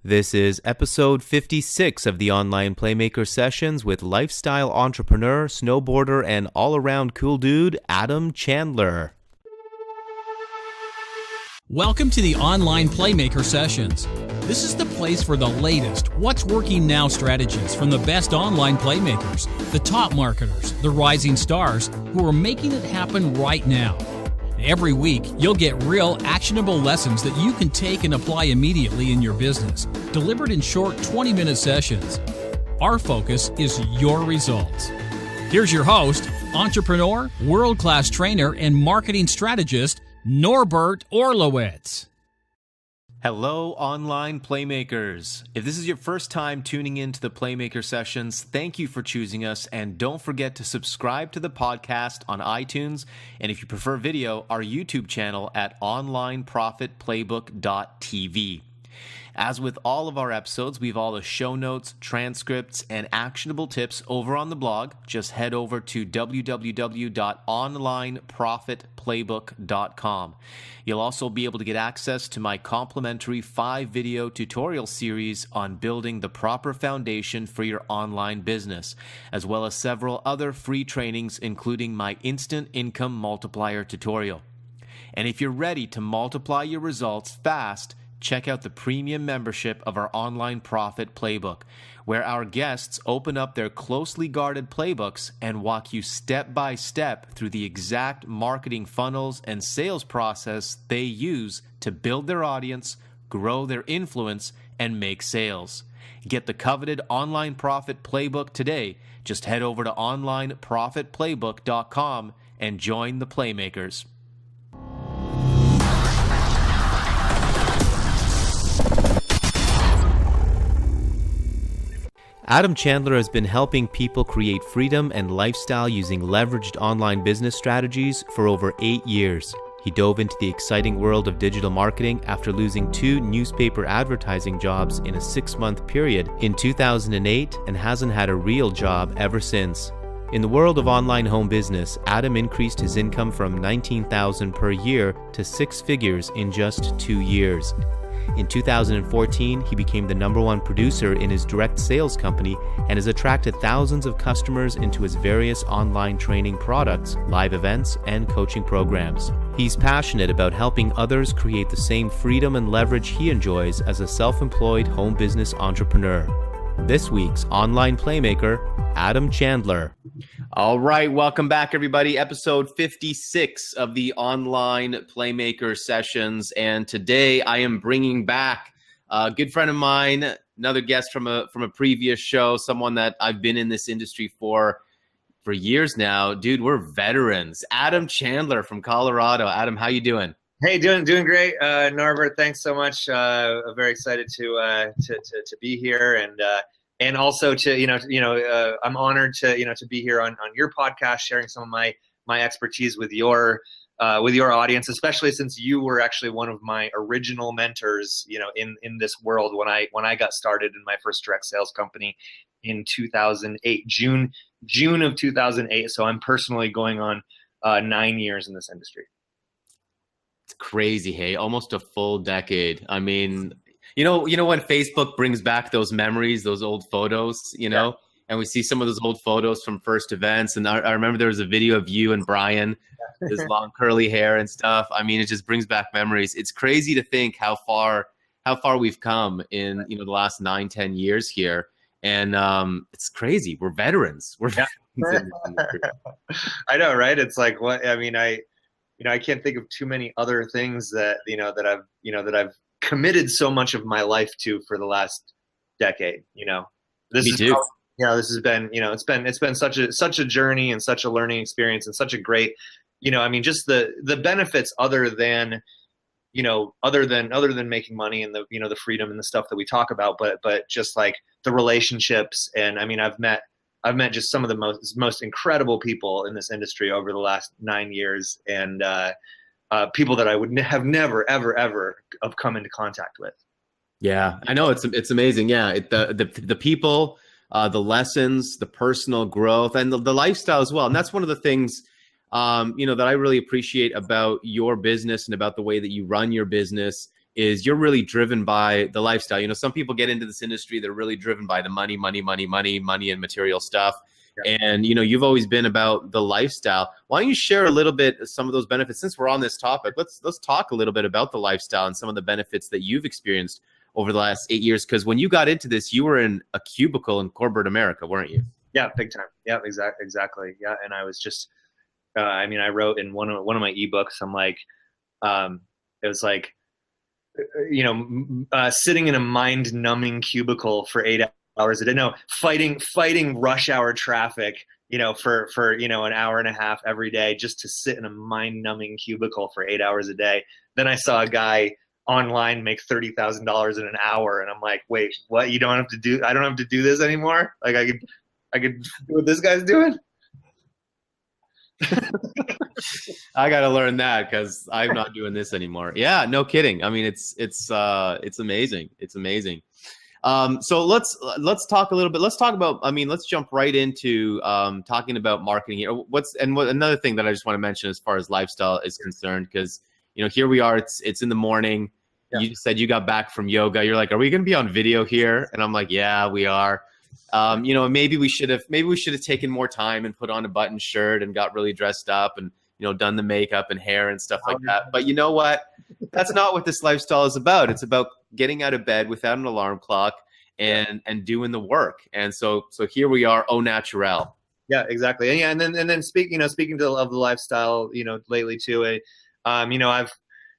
This is episode 56 of the Online Playmaker Sessions with lifestyle entrepreneur, snowboarder, and all-around cool dude, Adam Chandler. Welcome to the Online Playmaker Sessions. This is the place for the latest what's working now strategies from the best online playmakers, the top marketers, the rising stars who are making it happen right now. Every week, you'll get real, actionable lessons that you can take and apply immediately in your business, delivered in short 20-minute sessions. Our focus is your results. Here's your host, entrepreneur, world-class trainer, and marketing strategist, Norbert Orlowitz. Hello, online playmakers. If this is your first time tuning into the Playmaker Sessions, thank you for choosing us, and don't forget to subscribe to the podcast on iTunes, and if you prefer video, our YouTube channel at onlineprofitplaybook.tv. As with all of our episodes, we have all the show notes, transcripts, and actionable tips over on the blog. Just head over to www.onlineprofitplaybook.com. You'll also be able to get access to my complimentary 5-video tutorial series on building the proper foundation for your online business, as well as several other free trainings, including my Instant Income Multiplier tutorial. And if you're ready to multiply your results fast, check out the premium membership of our Online Profit Playbook, where our guests open up their closely guarded playbooks and walk you step by step through the exact marketing funnels and sales process they use to build their audience, grow their influence, and make sales. Get the coveted Online Profit Playbook today. Just head over to onlineprofitplaybook.com and join the Playmakers. Adam Chandler has been helping people create freedom and lifestyle using leveraged online business strategies for over 8 years. He dove into the exciting world of digital marketing after losing 2 newspaper advertising jobs in a 6-month period in 2008 and hasn't had a real job ever since. In the world of online home business, Adam increased his income from $19,000 per year to 6 figures in just 2 years. In 2014, he became the #1 producer in his direct sales company and has attracted thousands of customers into his various online training products, live events, and coaching programs. He's passionate about helping others create the same freedom and leverage he enjoys as a self-employed home business entrepreneur. This week's Online Playmaker, Adam Chandler. All right, welcome back, everybody. Episode 56 of the Online Playmaker Sessions, and today I am bringing back a good friend of mine, another guest from a previous show, someone that I've been in this industry for years now. Dude, we're veterans. Adam Chandler from Colorado. Adam, how you doing? Hey, doing great, Norbert. Thanks so much. I'm very excited to be here, and also to I'm honored to be here on your podcast, sharing some of my expertise with your audience, especially since you were actually one of my original mentors, in this world when I got started in my first direct sales company in 2008, June of 2008. So I'm personally going on 9 years in this industry. It's crazy, hey, almost a full decade. I mean, you know when Facebook brings back those memories, those old photos, and we see some of those old photos from first events. And I remember there was a video of you and Brian, his long curly hair and stuff. I mean, it just brings back memories. It's crazy to think how far we've come in, the last 9-10 years here. And it's crazy. We're veterans. I know, right? It's like, what, I mean, I can't think of too many other things that I've committed so much of my life to for the last decade. This has been, it's been such a journey and such a learning experience and such a great, just the benefits other than making money and the freedom and the stuff that we talk about, but just like the relationships. And I mean, I've met just some of the most incredible people in this industry over the last 9 years, and people that I would have never, ever have come into contact with. Yeah, I know, it's amazing. Yeah, the people, the lessons, the personal growth, and the lifestyle as well. And that's one of the things that I really appreciate about your business and about the way that you run your business is you're really driven by the lifestyle. You know, some people get into this industry, they're really driven by the money and material stuff. Yeah. And, you know, you've always been about the lifestyle. Why don't you share a little bit of some of those benefits? Since we're on this topic, let's talk a little bit about the lifestyle and some of the benefits that you've experienced over the last 8 years. Because when you got into this, you were in a cubicle in corporate America, weren't you? Yeah, big time. Yeah, exactly. Yeah, and I was just, I mean, I wrote in one of my ebooks, I'm like, it was like, you know, sitting in a mind-numbing cubicle for 8 hours a day. No, fighting rush hour traffic, you know, for you know, an hour and a half every day just to sit in a mind-numbing cubicle for 8 hours a day. Then I saw a guy online make $30,000 in an hour, and I'm like, wait, what? I don't have to do this anymore? Like I could do what this guy's doing? I got to learn that because I'm not doing this anymore. Yeah, no kidding. I mean, it's amazing. It's amazing. So let's talk a little bit. Let's talk about, I mean, let's jump right into talking about marketing here. Another thing that I just want to mention as far as lifestyle is concerned, because, you know, here we are, it's in the morning. Yeah. You said you got back from yoga. You're like, are we going to be on video here? And I'm like, yeah, we are. You know, maybe we should have taken more time and put on a button shirt and got really dressed up and, you know, done the makeup and hair and stuff like that. But you know what? That's not what this lifestyle is about. It's about getting out of bed without an alarm clock and doing the work. And so here we are, au naturel. Yeah, exactly. And yeah, and then speaking of the lifestyle, you know, lately too,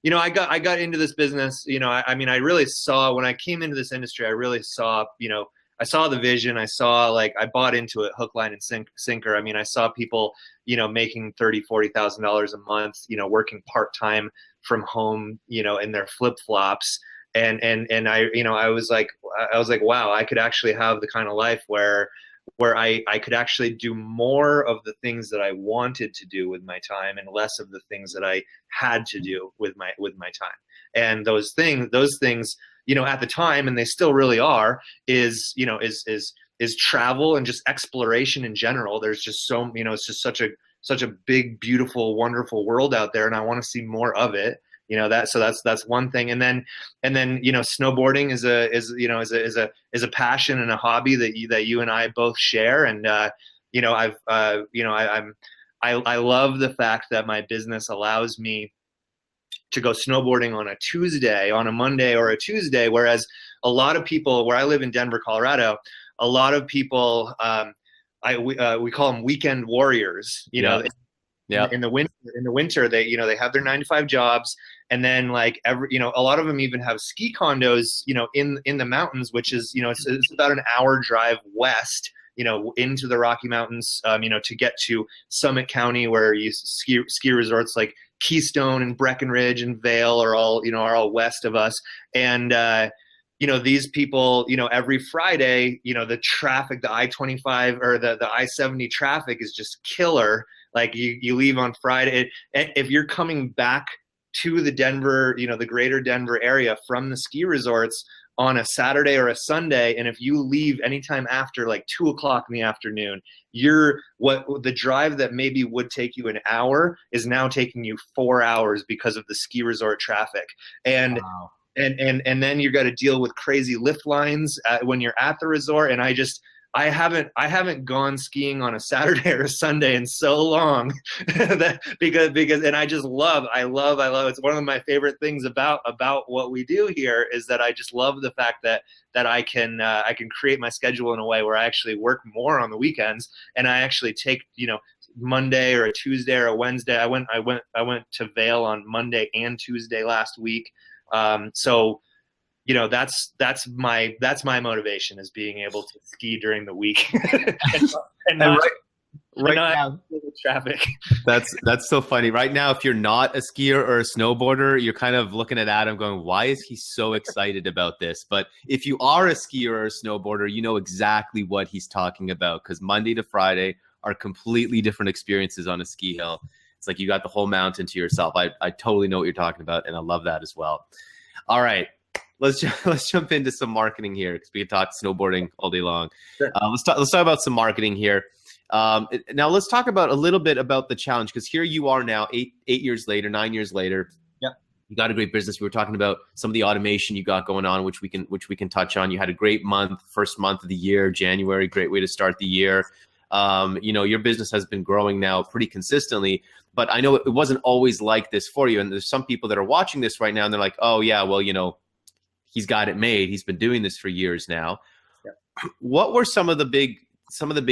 you know, I got into this business, you know, I mean, I really saw, when I came into this industry, I really saw, you know, I saw the vision. I bought into it hook, line, and sinker. I mean, I saw people, you know, making $30,000, $40,000 a month, you know, working part-time from home, you know, in their flip-flops. And I, you know, I was like, wow, I could actually have the kind of life where I could actually do more of the things that I wanted to do with my time and less of the things that I had to do with my time. And those things, you know, at the time, and they still really are, is travel and just exploration in general. There's just so, you know, it's just such a big, beautiful, wonderful world out there, and I want to see more of it. You know, that's one thing. And then, you know, snowboarding is a passion and a hobby that you and I both share. And, you know, I love the fact that my business allows me to go snowboarding on a Tuesday, on a Monday or a Tuesday. Whereas a lot of people, where I live in Denver, Colorado, a lot of people, we call them weekend warriors, you know. Yeah. In the winter, they, you know, they have their 9-to-5 jobs, and then like you know, a lot of them even have ski condos, you know, in the mountains, which is, you know, it's about an hour drive west, you know, into the Rocky Mountains, you know, to get to Summit County, where you ski resorts like Keystone and Breckenridge and Vail are all west of us. And you know, these people, you know, every Friday, you know, the traffic, the I-25 or the I-70 traffic is just killer. Like you leave on Friday, if you're coming back to the Denver, you know, the greater Denver area from the ski resorts on a Saturday or a Sunday, and if you leave anytime after like 2:00 in the afternoon, the drive that maybe would take you an hour is now taking you 4 hours because of the ski resort traffic. And wow. And then you got to deal with crazy lift lines when you're at the resort. And I haven't gone skiing on a Saturday or a Sunday in so long because and I love it's one of my favorite things about what we do here is that I just love the fact that I can create my schedule in a way where I actually work more on the weekends, and I actually take, you know, Monday or a Tuesday or a Wednesday. I went to Vail on Monday and Tuesday last week. So, you know, that's my motivation, is being able to ski during the week and not now, traffic. That's so funny. Right now, if you're not a skier or a snowboarder, you're kind of looking at Adam going, why is he so excited about this? But if you are a skier or a snowboarder, you know exactly what he's talking about, because Monday to Friday are completely different experiences on a ski hill. It's like you got the whole mountain to yourself. I totally know what you're talking about, and I love that as well. All right. Let's jump into some marketing here, because we can talk snowboarding all day long. Sure. Let's talk about some marketing here. Now let's talk about a little bit about the challenge, because here you are now, 8 years later, 9 years later. Yeah. You got a great business. We were talking about some of the automation you got going on, which we can touch on. You had a great month, first month of the year, January, great way to start the year. Your business has been growing now pretty consistently, but I know it wasn't always like this for you. And there's some people that are watching this right now and they're like, oh yeah, well, he's got it made. He's been doing this for years now. Yeah. What were some of the big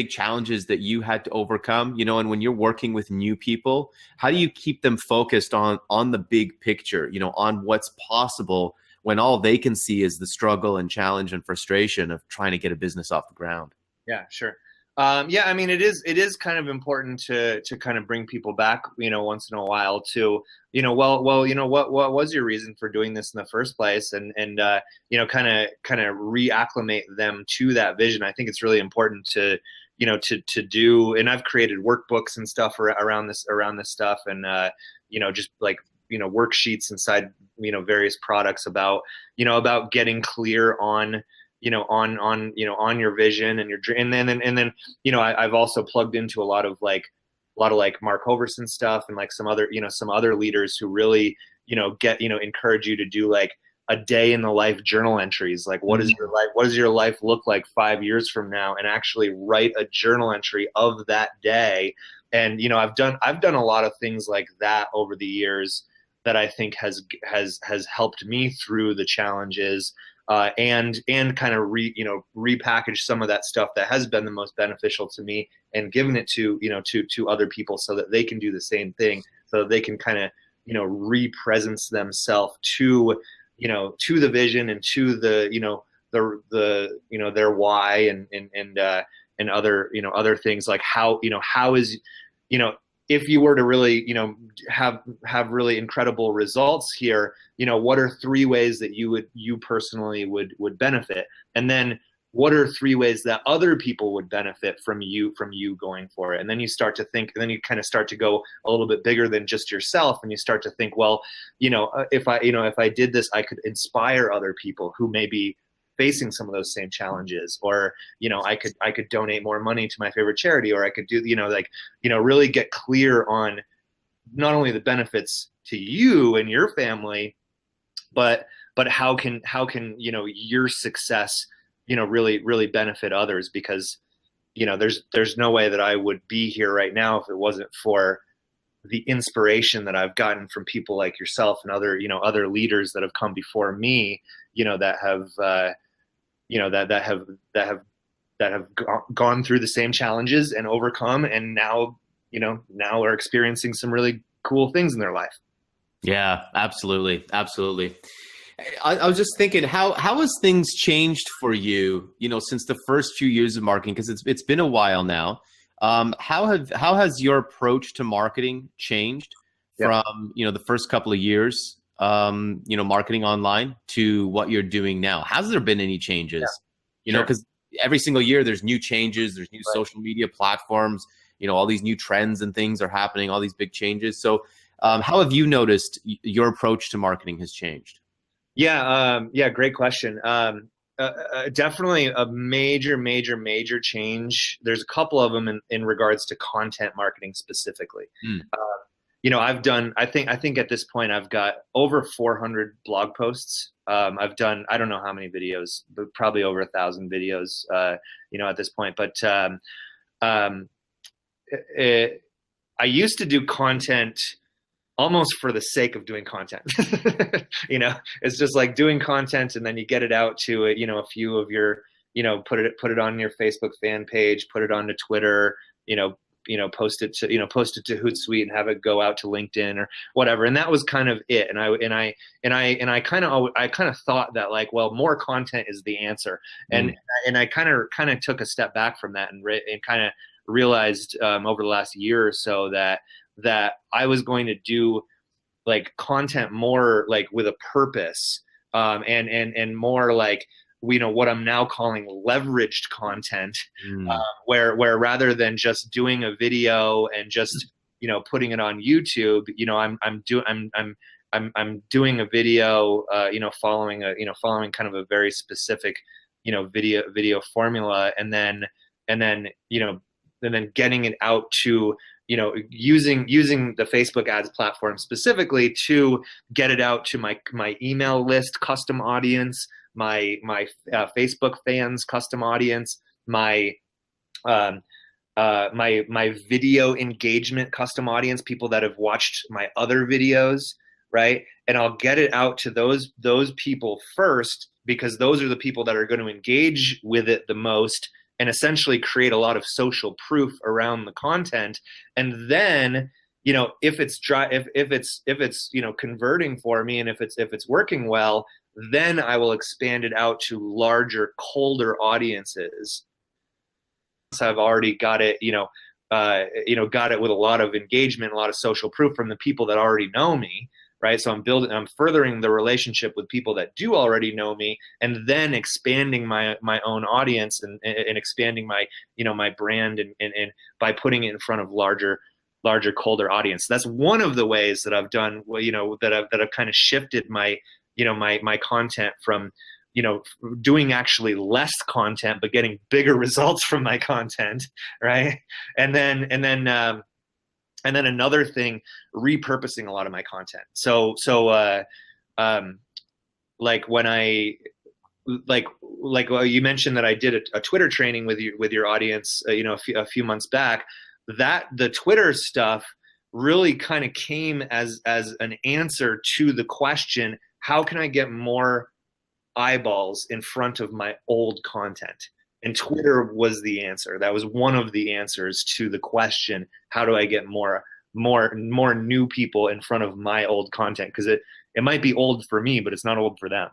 challenges that you had to overcome, and when you're working with new people, how do you keep them focused on the big picture, on what's possible when all they can see is the struggle and challenge and frustration of trying to get a business off the ground? Yeah, sure. It is kind of important to kind of bring people back, once in a while to, what was your reason for doing this in the first place, and kind of reacclimate them to that vision. I think it's really important to do, and I've created workbooks and stuff around this stuff, and just like worksheets inside various products about getting clear on your vision and your dream. And then I've also plugged into a lot of Mark Hoverson stuff, and like some other leaders who really encourage you to do like a day in the life journal entries. Like, what does your life look like 5 years from now, and actually write a journal entry of that day. And I've done a lot of things like that over the years that I think has helped me through the challenges. And kind of repackage some of that stuff that has been the most beneficial to me, and given it to other people so that they can do the same thing, so that they can kind of re-presence themselves to the vision and to the their why and other things, like how is if you were to really, have really incredible results here, what are 3 ways that you personally would benefit? And then what are 3 ways that other people would benefit from you going for it? And then you start to think, and then you kind of start to go a little bit bigger than just yourself. And you start to think, well, if I did this, I could inspire other people who may be facing some of those same challenges, or I could donate more money to my favorite charity, or I could do really get clear on not only the benefits to you and your family, but how can your success really benefit others, because there's no way that I would be here right now if it wasn't for the inspiration that I've gotten from people like yourself and other leaders that have come before me, that have gone through the same challenges and overcome, and now are experiencing some really cool things in their life. Yeah, absolutely. I was just thinking, how has things changed for you, since the first few years of marketing? Because it's been a while now. How has your approach to marketing changed from the first couple of years, marketing online, to what you're doing now? Has there been any changes? Because every single year there's new changes, there's new social media platforms, all these new trends and things are happening, all these big changes. So how have you noticed your approach to marketing has changed? Yeah, great question. Definitely a major change. There's a couple of them in regards to content marketing specifically. I've done, I think at this point I've got over 400 blog posts. I've done, I don't know how many videos, but probably over 1,000 videos, at this point. But I used to do content almost for the sake of doing content. It's just like doing content, and then you get it out to a few of your, put it on your Facebook fan page, put it onto Twitter, post it to Hootsuite and have it go out to LinkedIn or whatever. And that was kind of it. And I kind of thought that, like, well, more content is the answer. And I kind of took a step back from that and kind of realized over the last year or so that I was going to do like content more like with a purpose, and more like, what I'm now calling leveraged content, where rather than just doing a video and just, putting it on YouTube, I'm doing a video, following kind of a very specific, video formula, and then getting it out to using the Facebook ads platform specifically to get it out to my email list custom audience, my Facebook fans custom audience, my my video engagement custom audience, people that have watched my other videos, right? And I'll get it out to those people first, because those are the people that are going to engage with it the most, and essentially create a lot of social proof around the content. And then, if it's converting for me, and if it's working well, then I will expand it out to larger, colder audiences. So I've already got it, got it with a lot of engagement, a lot of social proof from the people that already know me. Right. So I'm furthering the relationship with people that do already know me, and then expanding my own audience and expanding my, my brand and by putting it in front of larger, colder audience. That's one of the ways that I've done, that I've kind of shifted my, my content from, doing actually less content, but getting bigger results from my content. Right. And then another thing, repurposing a lot of my content. So like when well, you mentioned that I did a Twitter training with your audience, a few months back. That the Twitter stuff really kind of came as an answer to the question, how can I get more eyeballs in front of my old content? And Twitter was the answer. That was one of the answers to the question, how do I get more new people in front of my old content? Because it might be old for me, but it's not old for them.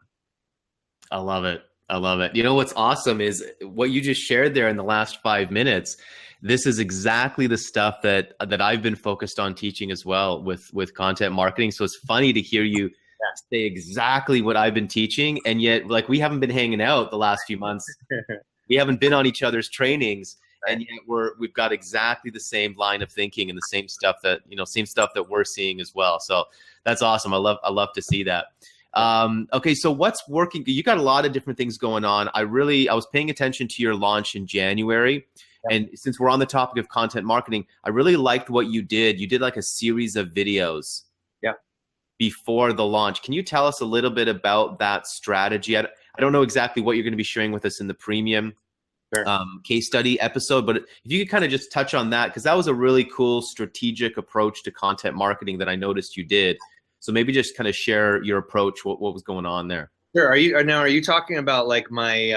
I love it. I love it. What's awesome is what you just shared there in the last 5 minutes. This is exactly the stuff that I've been focused on teaching as well with content marketing. So it's funny to hear you say exactly what I've been teaching. And yet, like, we haven't been hanging out the last few months. We haven't been on each other's trainings, and yet we've got exactly the same line of thinking and the same stuff that we're seeing as well. So that's awesome. I love to see that. Okay, so what's working? You got a lot of different things going on. I was paying attention to your launch in January, and since we're on the topic of content marketing, I really liked what you did. You did like a series of videos. Before the launch. Can you tell us a little bit about that strategy? I don't know exactly what you're going to be sharing with us in the premium case study episode, but if you could kind of just touch on that, because that was a really cool strategic approach to content marketing that I noticed you did. So maybe just kind of share your approach, what was going on there. Sure. Are you talking about like my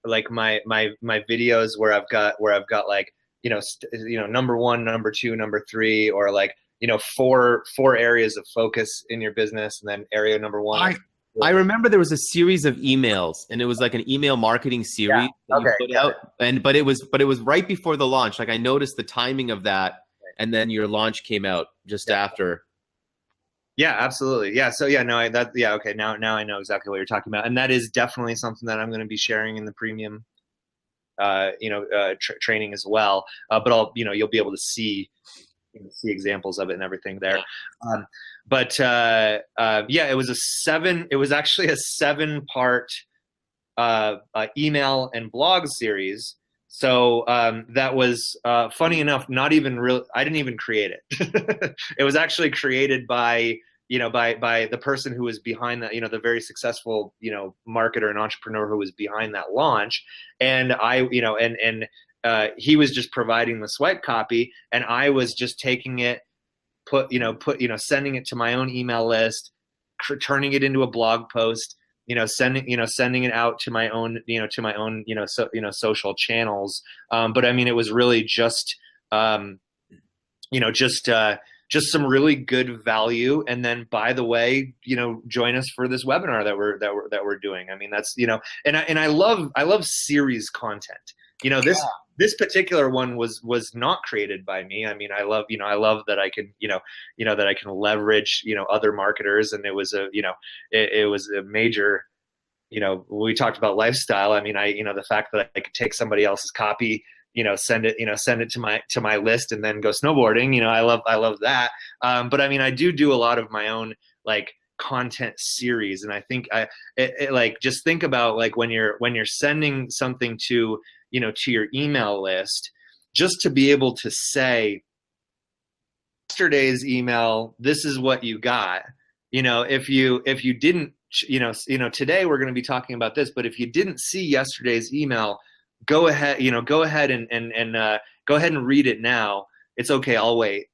my videos where I've got like, number 1, number 2, number 3, or like, 4 areas of focus in your business, and then area number 1. I remember there was a series of emails, and it was like an email marketing series that you put out, but it was right before the launch. Like, I noticed the timing of that, and then your launch came out just after. Yeah, absolutely. Yeah. So okay. Now I know exactly what you're talking about, and that is definitely something that I'm going to be sharing in the premium, training as well. But you'll be able to see examples of it and everything there. It was actually a 7-part email and blog series. So that was funny enough, not even real. I didn't even create it. It was actually created by the person who was behind that, the very successful, marketer and entrepreneur who was behind that launch. And he was just providing the swipe copy, and I was just taking it, sending it to my own email list, turning it into a blog post, sending it out to my own, social channels. But I mean, it was really just some really good value. And then, by the way, join us for this webinar that we're doing. I mean, that's, and I love series content. This particular one was not created by me. I mean, I love that I can, that I can leverage, other marketers. And it was a major, we talked about lifestyle. I mean, the fact that I could take somebody else's copy, send it to my list and then go snowboarding. I love that. But I mean, I do a lot of my own, like, content series. And I think just think about, like, when you're sending something to your email list, just to be able to say, yesterday's email, this is what you got. If you didn't, today we're going to be talking about this, but if you didn't see yesterday's email, go ahead and go ahead and read it now. It's okay, I'll wait.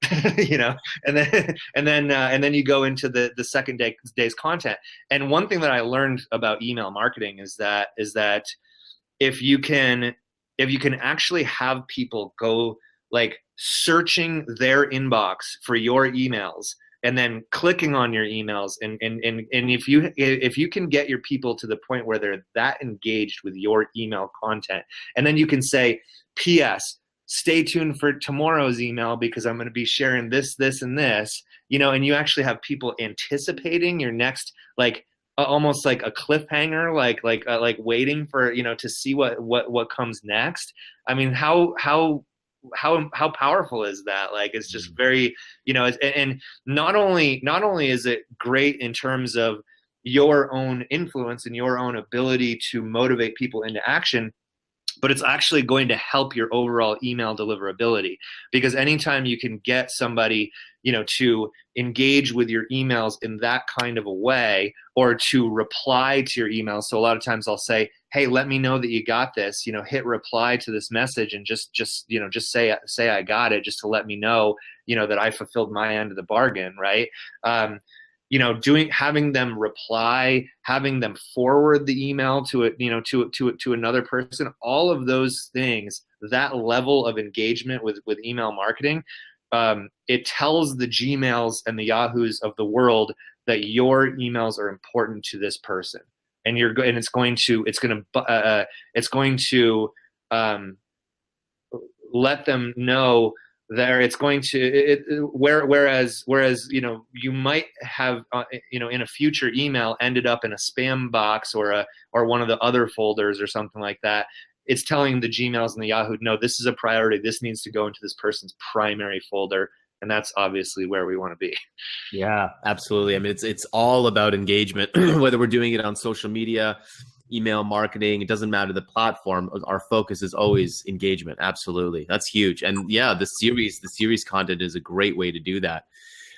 And then you go into the second day's content. And one thing that I learned about email marketing is that if you can actually have people go like searching their inbox for your emails and then clicking on your emails, and if you can get your people to the point where they're that engaged with your email content, and then you can say, P.S. stay tuned for tomorrow's email because I'm going to be sharing this, this, and this, and you actually have people anticipating your next, like almost like a cliffhanger, like waiting for, to see what comes next. I mean, how powerful is that? Like, it's just very, and not only is it great in terms of your own influence and your own ability to motivate people into action, but it's actually going to help your overall email deliverability, because anytime you can get somebody, to engage with your emails in that kind of a way, or to reply to your emails. So a lot of times I'll say, hey, let me know that you got this, hit reply to this message and just say I got it, just to let me know, that I fulfilled my end of the bargain. Right. Having them reply, having them forward the email to it, to another person, all of those things, that level of engagement with email marketing, it tells the Gmails and the Yahoos of the world that your emails are important to this person, and it's going to let them know there. It's going to whereas you might have in a future email ended up in a spam box or one of the other folders or something like that. It's telling the Gmails and the Yahoo, no, this is a priority. This needs to go into this person's primary folder. And that's obviously where we want to be. Yeah, absolutely. I mean, it's all about engagement, whether we're doing it on social media, email marketing, it doesn't matter the platform. Our focus is always engagement. Absolutely. That's huge. And yeah, the series content is a great way to do that.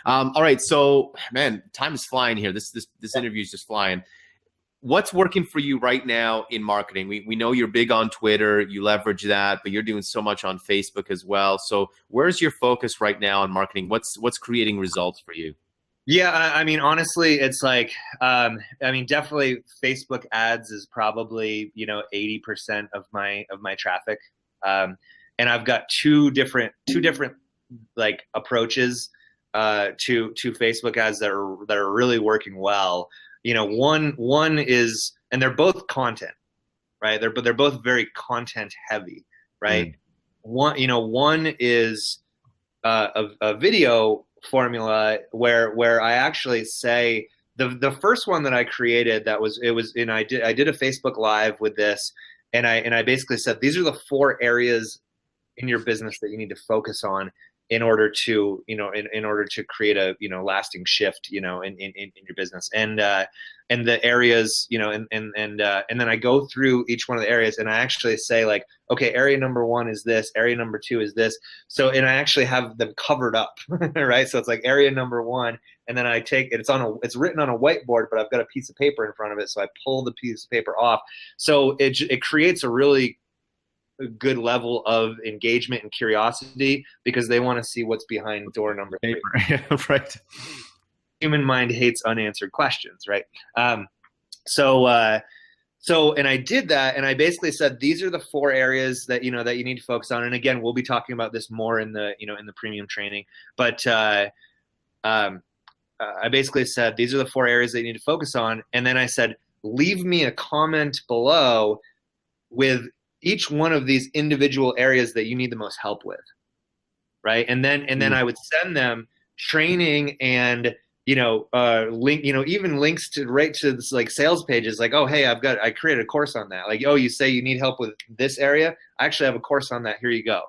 All right. So, man, time is flying here. This interview is just flying. What's working for you right now in marketing? We know you're big on Twitter, you leverage that, but you're doing so much on Facebook as well. So where's your focus right now on marketing? What's creating results for you? Yeah, I mean, honestly, it's like, definitely Facebook ads is probably, 80% of my traffic. And I've got two different like approaches to Facebook ads that are really working well. One is, and they're both content, right? They're both very content heavy, right? One is a video formula where I actually say the first one that I created, I did a Facebook Live with this, and I basically said, these are the 4 areas in your business that you need to focus on in order to create a lasting shift in your business, and the areas, and then I go through each one of the areas, and I actually say, like, okay, area number 1 is this, area number 2 is this, so, and I actually have them covered up right? So it's like area number 1, and then I take it, it's written on a whiteboard, but I've got a piece of paper in front of it, so I pull the piece of paper off, so it creates a really good level of engagement and curiosity, because they want to see what's behind door number 3. Right. Human mind hates unanswered questions, right? So and I did that, and I basically said, these are the 4 areas that you need to focus on. And again, we'll be talking about this more in the in the premium training, but I basically said, these are the 4 areas that you need to focus on, and then I said, leave me a comment below with each one of these individual areas that you need the most help with, right? And then I would send them training and link, even links to right to this, like, sales pages, like, oh, hey, I created a course on that. Like, oh, you say you need help with this area, I actually have a course on that, here you go.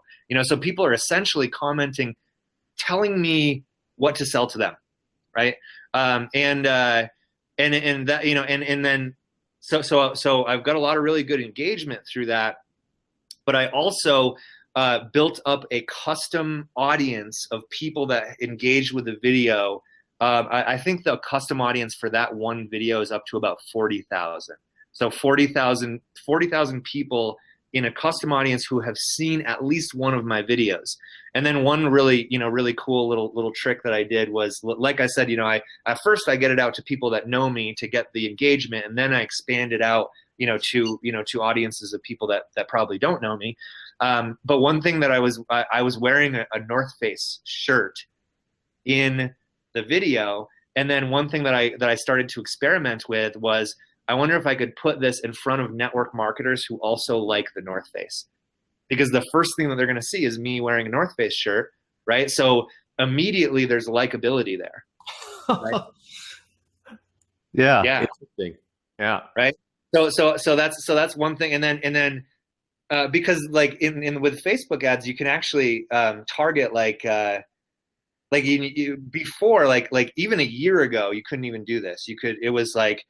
So people are essentially commenting, telling me what to sell to them, right? And that, and then so I've got a lot of really good engagement through that. But I also built up a custom audience of people that engaged with the video. I think the custom audience for that one video is up to about 40,000. So 40,000 people in a custom audience who have seen at least one of my videos. And then one really cool little trick that I did was, like I said, at first I get it out to people that know me to get the engagement, and then I expand it out, to audiences of people that probably don't know me. But one thing that I was wearing a North Face shirt in the video, and then one thing that I started to experiment with was, I wonder if I could put this in front of network marketers who also like the North Face, because the first thing that they're going to see is me wearing a North Face shirt, right? So immediately there's likability there. Right? Yeah. Interesting. Yeah. Right. So that's one thing, and then because like in with Facebook ads, you can actually target before, like even a year ago, you couldn't even do this. It was like,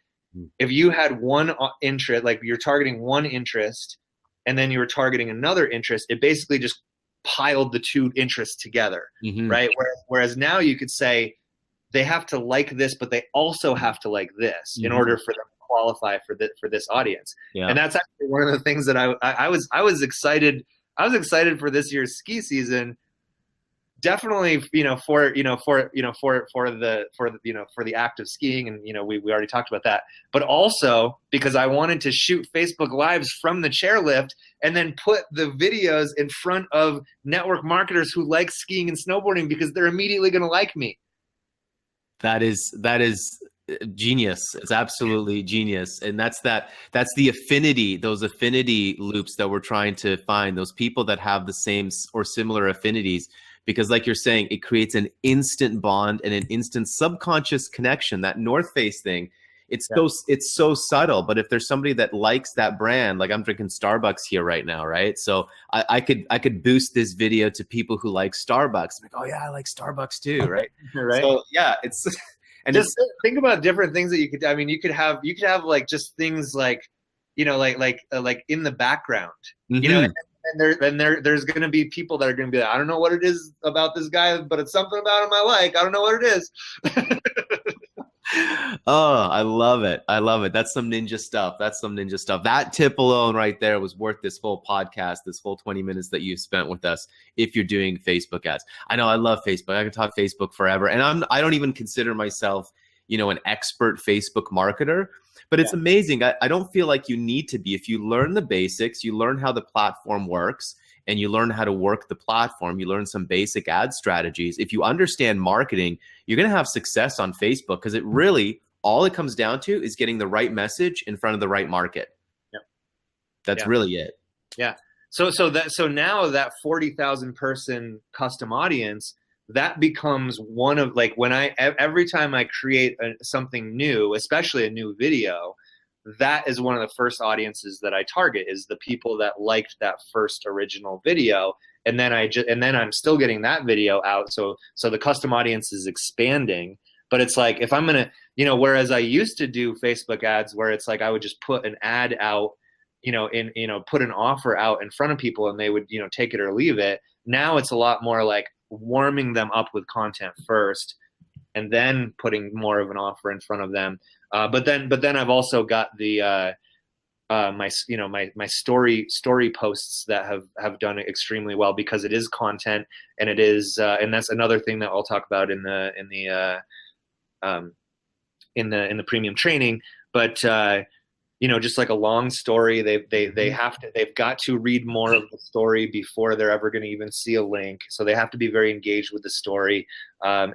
if you had one interest, like you're targeting one interest, and then you were targeting another interest, it basically just piled the two interests together, right? Whereas now you could say they have to like this, but they also have to like this in order for them to qualify for this audience. Yeah. And that's actually one of the things that I was excited. I was excited for this year's ski season. Definitely, for the act of skiing, and we already talked about that, but also because I wanted to shoot Facebook Lives from the chairlift and then put the videos in front of network marketers who like skiing and snowboarding, because they're immediately going to like me. That is genius. It's absolutely genius. And that's the affinity, those affinity loops that we're trying to find, those people that have the same or similar affinities. Because like you're saying, it creates an instant bond and an instant subconscious connection. That North Face thing, it's so subtle. But if there's somebody that likes that brand, like I'm drinking Starbucks here right now, right? So I could boost this video to people who like Starbucks. I'm like, oh yeah, I like Starbucks too, right? Right. So yeah, it's and just think about different things that you could. I mean, you could have like just things like, like in the background, And there's going to be people that are going to be like, I don't know what it is about this guy, but it's something about him I like. I don't know what it is. Oh, I love it. I love it. That's some ninja stuff. That tip alone right there was worth this whole podcast, this whole 20 minutes that you spent with us, if you're doing Facebook ads. I know I love Facebook. I can talk Facebook forever. And I don't even consider myself, an expert Facebook marketer. But it's amazing. I don't feel like you need to be. If you learn the basics, you learn how the platform works, and you learn how to work the platform, you learn some basic ad strategies. If you understand marketing, you're going to have success on Facebook, because it really, all it comes down to is getting the right message in front of the right market. Yep. That's really it. Yeah. So now that 40,000 person custom audience, that becomes one of, like, every time I create something new, especially a new video, that is one of the first audiences that I target, is the people that liked that first original video. And then I'm still getting that video out. So the custom audience is expanding, but it's like, if I'm going to, whereas I used to do Facebook ads where it's like, I would just put an ad out, put an offer out in front of people and they would, take it or leave it. Now it's a lot more like warming them up with content first, and then putting more of an offer in front of them. But then I've also got the my story posts that have done extremely well, because it is content, and it is and that's another thing that I'll talk about in the premium training. But just like a long story, they've got to read more of the story before they're ever going to even see a link. So they have to be very engaged with the story, and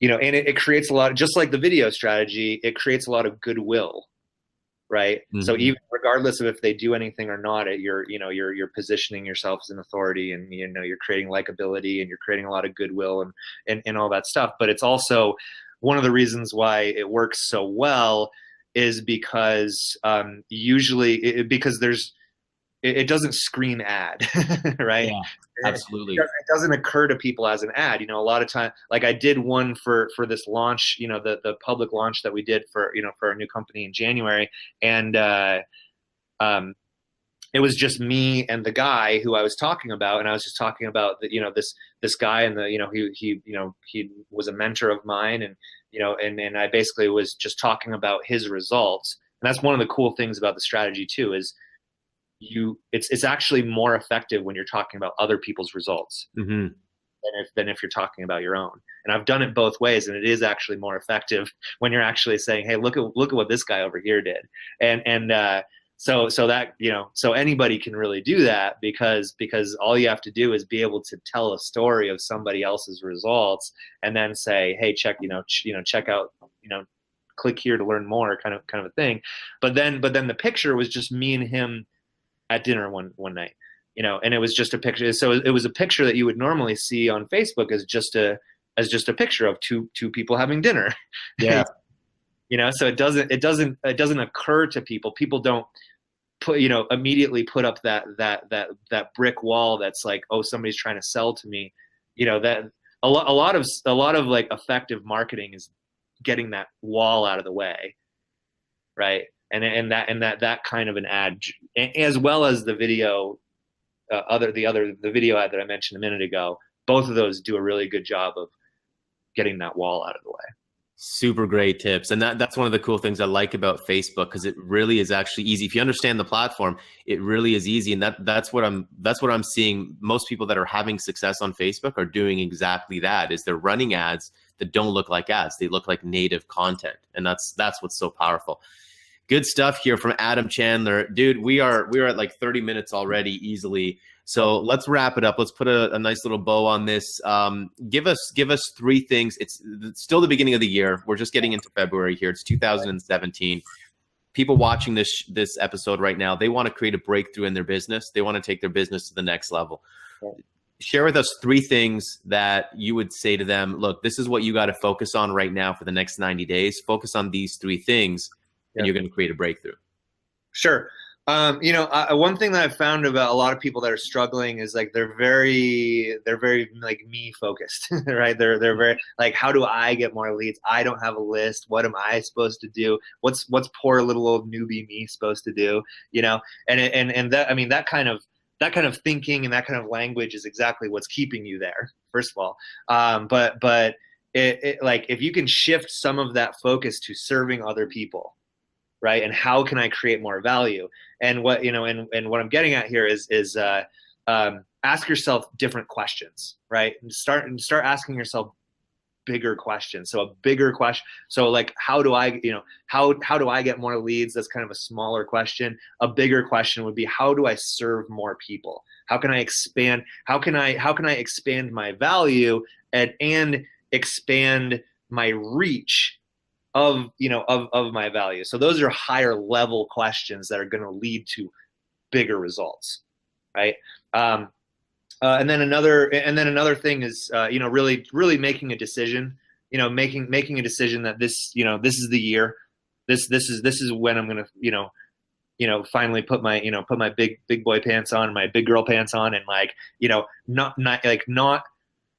it creates a lot, just like the video strategy, it creates a lot of goodwill, right? So even regardless of if they do anything or not, you're positioning yourself as an authority, and you're creating likability, and you're creating a lot of goodwill and all that stuff. But it's also one of the reasons why it works so well is because because it doesn't scream ad, right? Yeah, absolutely. It doesn't occur to people as an ad. A lot of time, like I did one for this launch, the public launch that we did for our new company in January, and it was just me and the guy who I was talking about, and I was just talking about the, this guy, and he was a mentor of mine, and and I basically was just talking about his results. And that's one of the cool things about the strategy too, is it's actually more effective when you're talking about other people's results than if you're talking about your own. And I've done it both ways, and it is actually more effective when you're actually saying, hey, look at what this guy over here did. So that, so anybody can really do that, because all you have to do is be able to tell a story of somebody else's results, and then say, hey, check out, click here to learn more, kind of a thing. But then the picture was just me and him at dinner one night, and it was just a picture. So it was a picture that you would normally see on Facebook as just a picture of two people having dinner. Yeah. So it doesn't occur to people. People don't put, immediately put up that brick wall that's like, oh, somebody's trying to sell to me. That a lot of like effective marketing is getting that wall out of the way, right? And that kind of an ad, as well as the video, the video ad that I mentioned a minute ago. Both of those do a really good job of getting that wall out of the way. Super great tips. And that's one of the cool things I like about Facebook, because it really is actually easy. If you understand the platform, it really is easy. And that's what I'm seeing. Most people that are having success on Facebook are doing exactly that, is they're running ads that don't look like ads. They look like native content. And that's what's so powerful. Good stuff here from Adam Chandler. Dude, we are at like 30 minutes already easily. So let's wrap it up. Let's put a nice little bow on this. Give us three things. It's still the beginning of the year. We're just getting into February here. It's 2017. People watching this episode right now, they want to create a breakthrough in their business. They want to take their business to the next level. Share with us three things that you would say to them. Look, this is what you got to focus on right now for the next 90 days. Focus on these three things, and you're going to create a breakthrough. Sure. One thing that I've found about a lot of people that are struggling is like they're very like me focused, right? They're very like, how do I get more leads? I don't have a list. What am I supposed to do? What's poor little old newbie me supposed to do? And that, I mean, that kind of thinking and that kind of language is exactly what's keeping you there, first of all. But it like, if you can shift some of that focus to serving other people, right? And how can I create more value? And what, and what I'm getting at here is ask yourself different questions, right? And start asking yourself bigger questions. So a bigger question. So like, how do I get more leads? That's kind of a smaller question. A bigger question would be, how do I serve more people? How can I expand? How can I expand my value and expand my reach of my value? So those are higher level questions that are going to lead to bigger results, right? And then another thing is really making a decision. Making a decision that this is the year. This is when I'm going to finally put my big boy pants on, my big girl pants on, and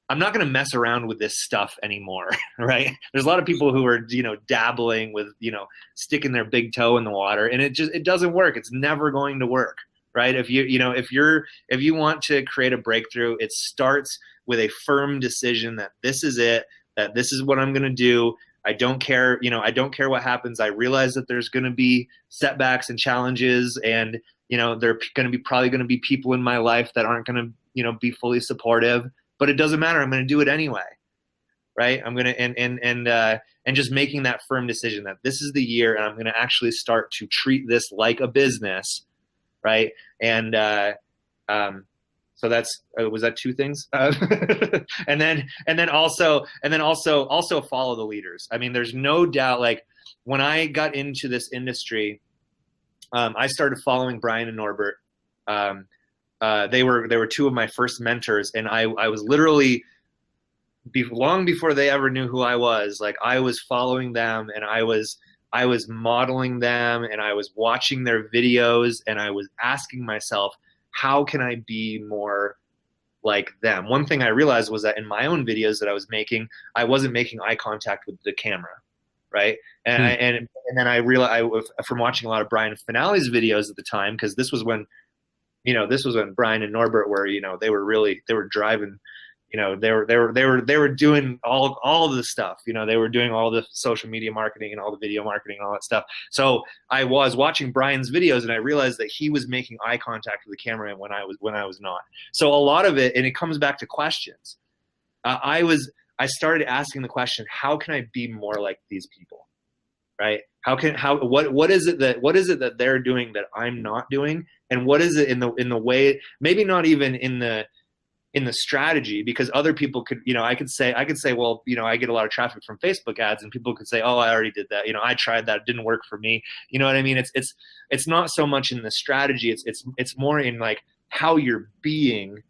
I'm not going to mess around with this stuff anymore, right? There's a lot of people who are, dabbling with, sticking their big toe in the water, and it doesn't work. It's never going to work, right? If you want to create a breakthrough, it starts with a firm decision that this is it, that this is what I'm going to do. I don't care, I don't care what happens. I realize that there's going to be setbacks and challenges, and, there are probably going to be people in my life that aren't going to, be fully supportive. But it doesn't matter. I'm going to do it anyway, right? I'm going to and just making that firm decision that this is the year, and I'm going to actually start to treat this like a business, right? And so that's was that two things? and then also follow the leaders. I mean, there's no doubt. Like when I got into this industry, I started following Brian and Norbert. They were two of my first mentors, and I was literally long before they ever knew who I was. Like I was following them, and I was modeling them, and I was watching their videos, and I was asking myself, how can I be more like them? One thing I realized was that in my own videos that I was making, I wasn't making eye contact with the camera, right? And then I realized from watching a lot of Brian Finale's videos at the time, because this was when this was when Brian and Norbert were, they were driving, they were doing all of the stuff, they were doing all the social media marketing and all the video marketing and all that stuff. So I was watching Brian's videos and I realized that he was making eye contact with the camera when I was not. So a lot of it, and it comes back to questions. I started asking the question, how can I be more like these people? Right? What is it that they're doing that I'm not doing? And what is it in the way, maybe not even in the strategy, because other people could, I could say, well, I get a lot of traffic from Facebook ads, and people could say, oh, I already did that. I tried that. It didn't work for me. You know what I mean? It's not so much in the strategy. It's more in like how you're being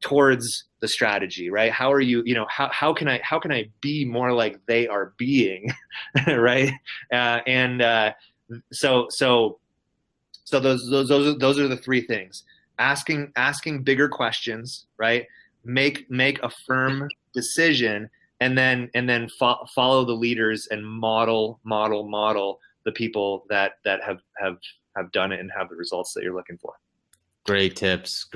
towards the strategy, right? How are you, how can I be more like they are being, right? So those are the three things. Asking bigger questions, right? Make a firm decision, and then follow the leaders and model the people that have done it and have the results that you're looking for. Great tips.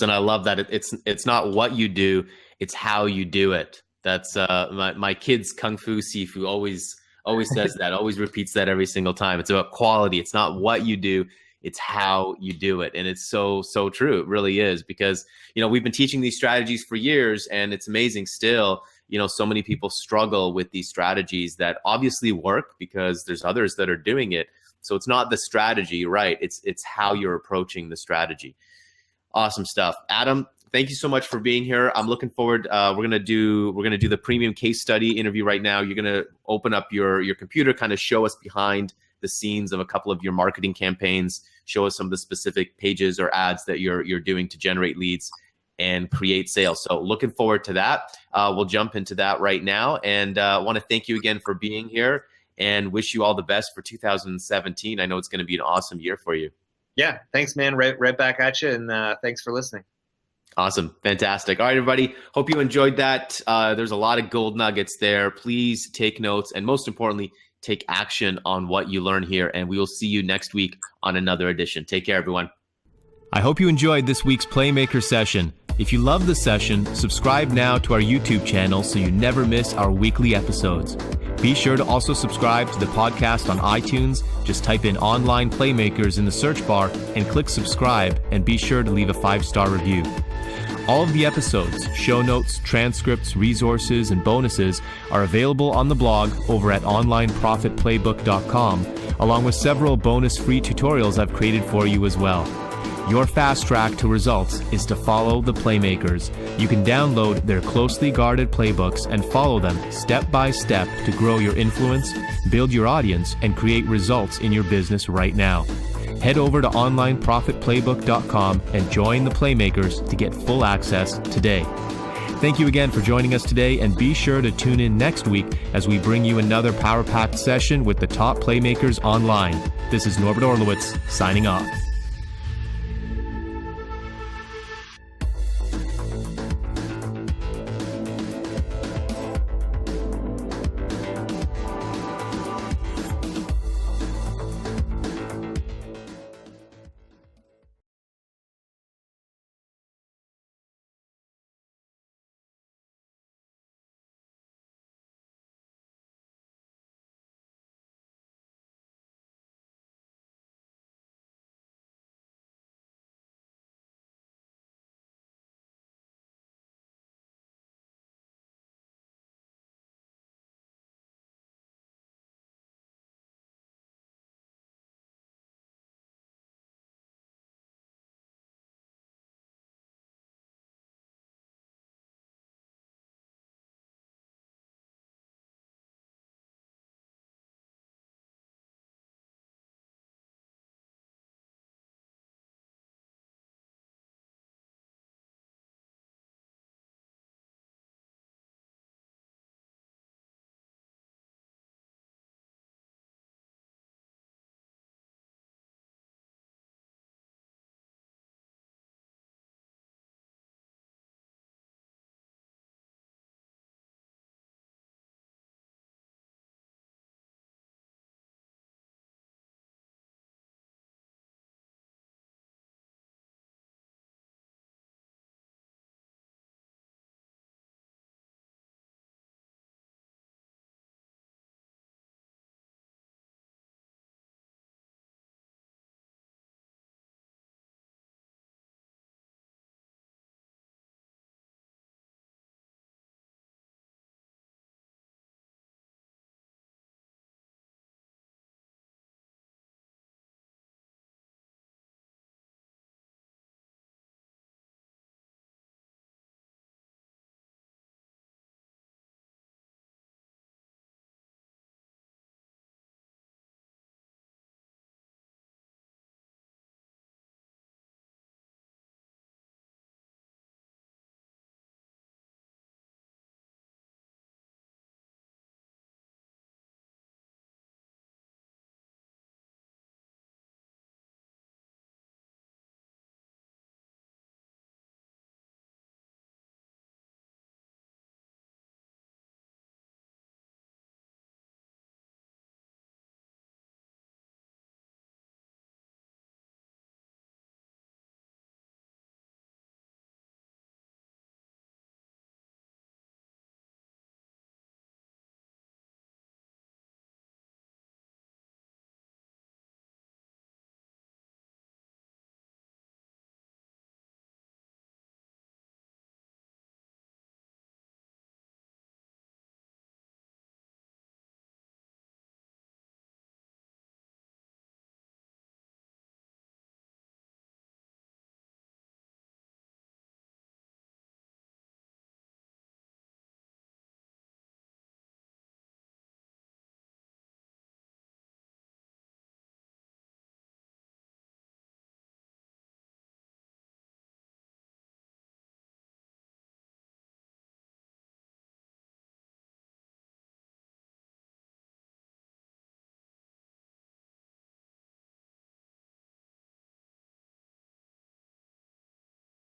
And I love that it's not what you do, it's how you do it. That's my kid's Kung Fu Sifu always says that, always repeats that every single time. It's about quality. It's not what you do, it's how you do it. And it's so true. It really is, because, we've been teaching these strategies for years, and it's amazing still, so many people struggle with these strategies that obviously work because there's others that are doing it. So it's not the strategy, right? It's how you're approaching the strategy. Awesome stuff. Adam, thank you so much for being here. I'm looking forward. We're gonna do the premium case study interview right now. You're gonna open up your computer, kind of show us behind the scenes of a couple of your marketing campaigns, show us some of the specific pages or ads that you're doing to generate leads and create sales. So looking forward to that. We'll jump into that right now, and I want to thank you again for being here, and wish you all the best for 2017. I know it's going to be an awesome year for you. Yeah, thanks, man. Right back at you, and thanks for listening. Awesome. Fantastic. All right, everybody. Hope you enjoyed that. There's a lot of gold nuggets there. Please take notes, and most importantly, take action on what you learn here, and we will see you next week on another edition. Take care, everyone. I hope you enjoyed this week's Playmaker session. If you love the session, subscribe now to our YouTube channel so you never miss our weekly episodes. Be sure to also subscribe to the podcast on iTunes. Just type in Online Playmakers in the search bar and click subscribe, and be sure to leave a 5-star review. All of the episodes, show notes, transcripts, resources, and bonuses are available on the blog over at onlineprofitplaybook.com, along with several bonus free tutorials I've created for you as well. Your fast track to results is to follow the Playmakers. You can download their closely guarded playbooks and follow them step by step to grow your influence, build your audience, and create results in your business right now. Head over to onlineprofitplaybook.com and join the Playmakers to get full access today. Thank you again for joining us today, and be sure to tune in next week as we bring you another power-packed session with the top Playmakers online. This is Norbert Orlowitz signing off.